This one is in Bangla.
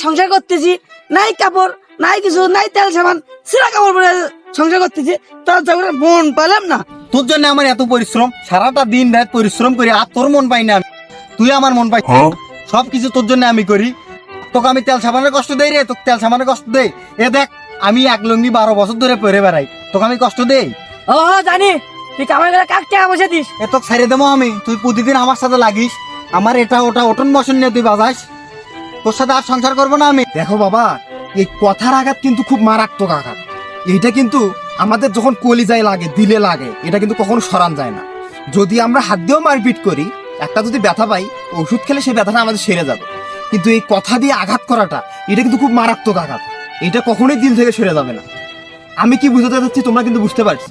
সংসার করতেছি, নাই কাপড় নাই কিছু নাই, তেল সাবান সিরা কাপড় পরে সংসার করতেছি, তার যখন মন পেলাম না। তোর জন্য আমার এত পরিশ্রম, সারাটা দিন রাত পরিশ্রম করি, আর তোর মন পাই না আমি। তুই আমার মন পাই, সবকিছু তোর জন্য আমি করি। তোকে আমি তেল সাবানের কষ্ট দেই রে, তোকে তেল সাবানের কষ্ট দেই? এ দেখ, আমি এক লুঙ্গি 12 বছর ধরে পরে বেড়াই, তোকে আমি কষ্ট দেই? ও জানি, তুই কামাই করে কাক টাকা বসে দিস। এ তোকে ছেড়ে দেবো আমি? তুই প্রতিদিন আমার সাথে লাগিস, আমার এটা ওটা ওটন বসন নিয়ে তুই বাজাস, তোর সাথে আর সংসার করবো না আমি। দেখো বাবা, এই কথার আঘাত কিন্তু খুব মারাত্মক আঘাত। এইটা কিন্তু আমাদের যখন কলিজায় লাগে, দিলে লাগে, এটা কিন্তু কখনো সরান যায় না। যদি আমরা হাত দিয়েও মারপিট করি, একটা যদি ব্যথা পাই, ওষুধ খেলে সেই ব্যথাটা আমাদের সেরে যাবে। কিন্তু এই কথা দিয়ে আঘাত করাটা, এটা কিন্তু খুব মারাত্মক আঘাত। এটা কখনোই দিল থেকে সেরে যাবে না। আমি কি বুঝাতে চাচ্ছি তোমরা কিন্তু বুঝতে পারছো।